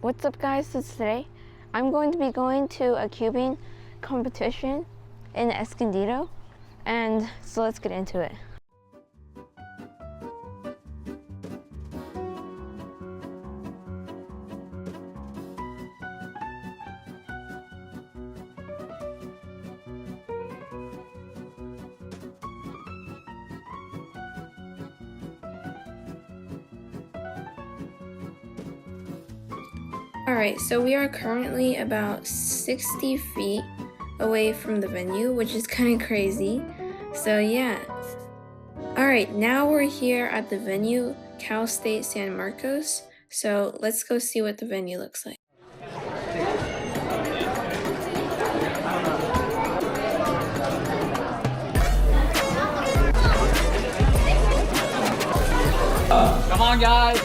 What's up guys, so today I'm going to be going to a cubing competition in Escondido, and so let's get into it. Alright, so we are currently about 60 feet away from the venue, which is kind of crazy. So yeah. Alright, now we're here at the venue, Cal State San Marcos. So let's go see what the venue looks like. Come on, guys!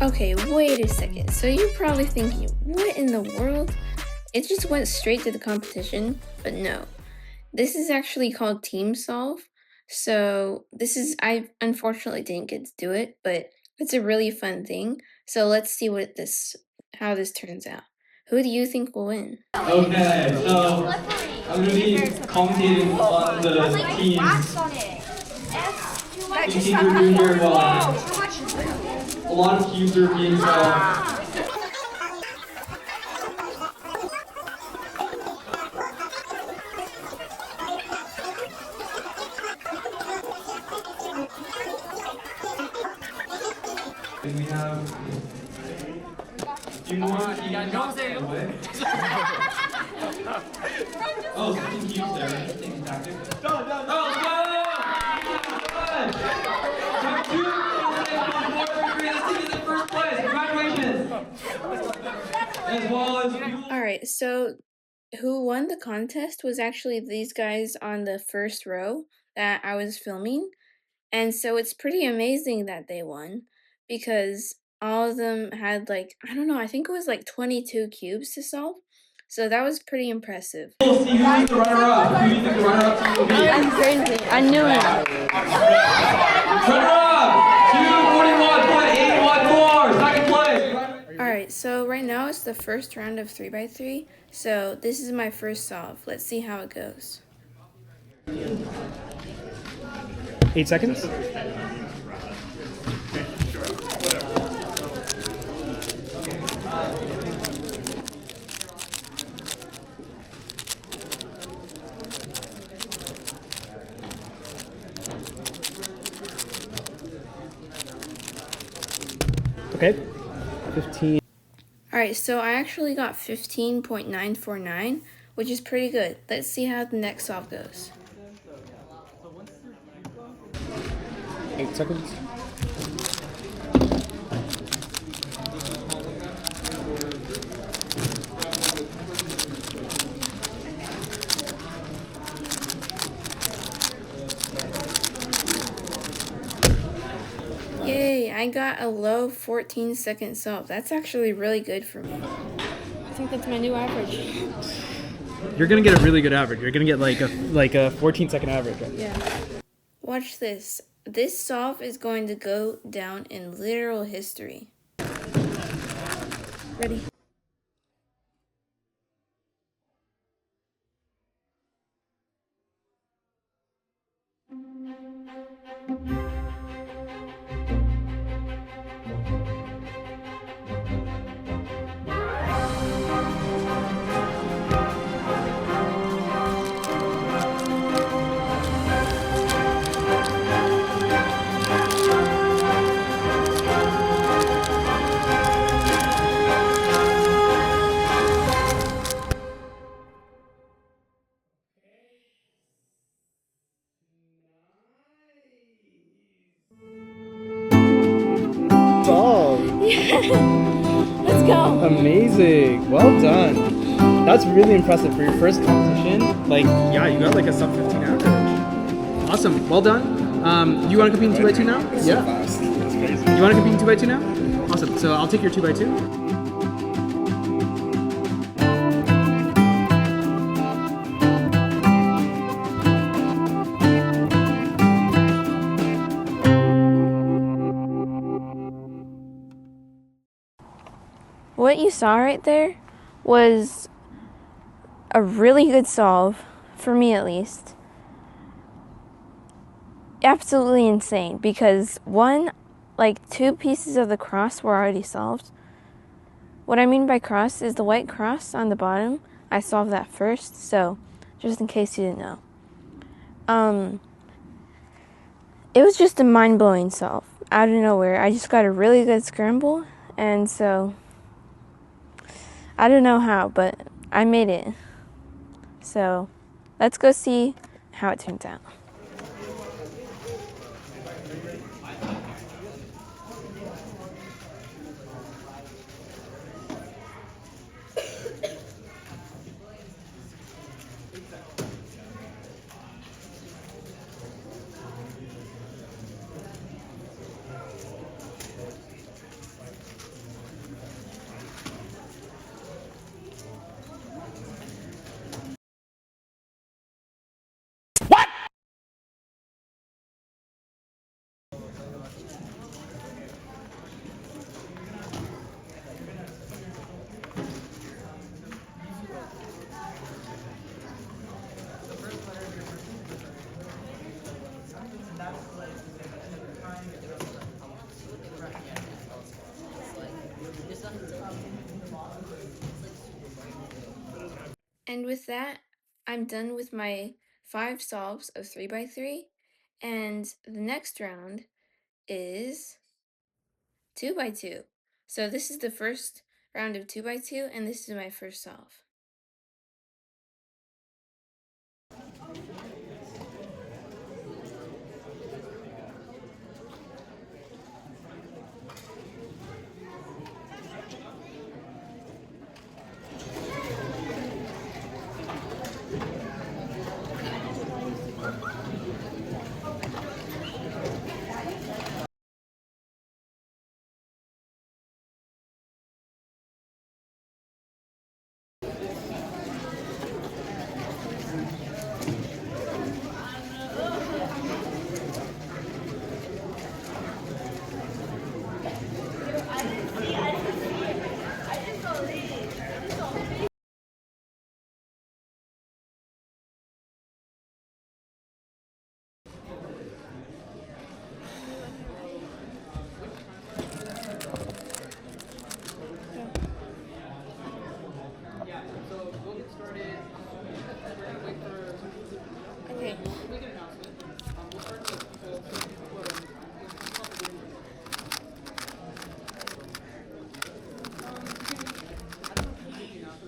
Okay, wait a second. So you're probably thinking, what in the world? It just went straight to the competition, but no. This is actually called Team Solve. So I unfortunately didn't get to do it, but it's a really fun thing. So let's see how this turns out. Who do you think will win? Okay, so I'm going to be commentating on the teams. You think you're doing very well. A lot of cubes are being solved. And we have a few more. You guys don't say it. Oh, 16 cubes there. Interesting tactic. Done. Oh, go! Alright, so who won the contest was actually these guys on the first row that I was filming. And so it's pretty amazing that they won because all of them had I think it was 22 cubes to solve. So that was pretty impressive. We'll see who's the runner-up. Who do you think the runner-up will be? I'm crazy. I knew it. Runner-up! 241.814, second place. Alright, so right now it's the first round of 3x3. So this is my first solve. Let's see how it goes. 8 seconds. Okay, 15. Alright, so I actually got 15.949, which is pretty good. Let's see how the next solve goes. 8 seconds. Yay, I got a low 14-second solve. That's actually really good for me. I think that's my new average. You're gonna get a really good average. You're gonna get like a 14-second average. Right? Yeah. Watch this. This solve is going to go down in literal history. Ready? Let's go. Amazing. Well done. That's really impressive for your first competition. Yeah, you got a sub 15 average. Awesome. Well done. You want to compete in 2x2 now? Yeah. That's crazy. You want to compete in 2x2 now? Awesome. So I'll take your 2x2. What you saw right there was a really good solve, for me at least. Absolutely insane, because one, like 2 pieces of the cross were already solved. What I mean by cross is the white cross on the bottom. I solved that first, so just in case you didn't know. It was just a mind-blowing solve out of nowhere. I just got a really good scramble, and so I don't know how, but I made it. So let's go see how it turns out. And with that, I'm done with my 5 solves of 3x3, and the next round is 2x2. So this is the first round of 2x2, and this is my first solve. Okay.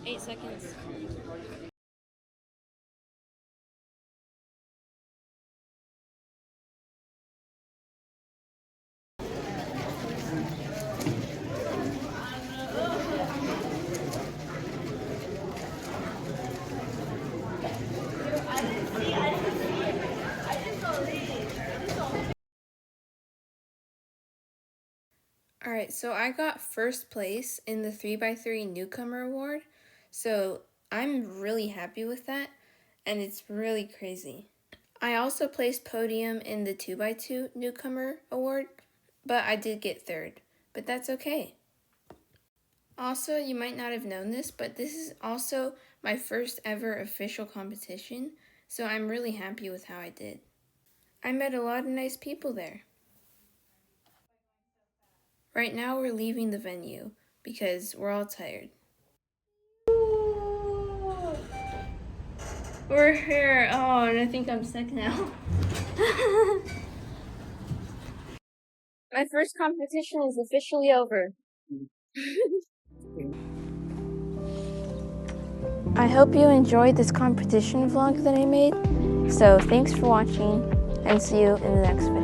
8 seconds. Alright, so I got first place in the 3x3 Newcomer Award, so I'm really happy with that, and it's really crazy. I also placed podium in the 2x2 Newcomer Award, but I did get third, but that's okay. Also, you might not have known this, but this is also my first ever official competition, so I'm really happy with how I did. I met a lot of nice people there. Right now we're leaving the venue because we're all tired. We're here. Oh, and I think I'm sick now. My first competition is officially over. I hope you enjoyed this competition vlog that I made. So thanks for watching, and see you in the next video.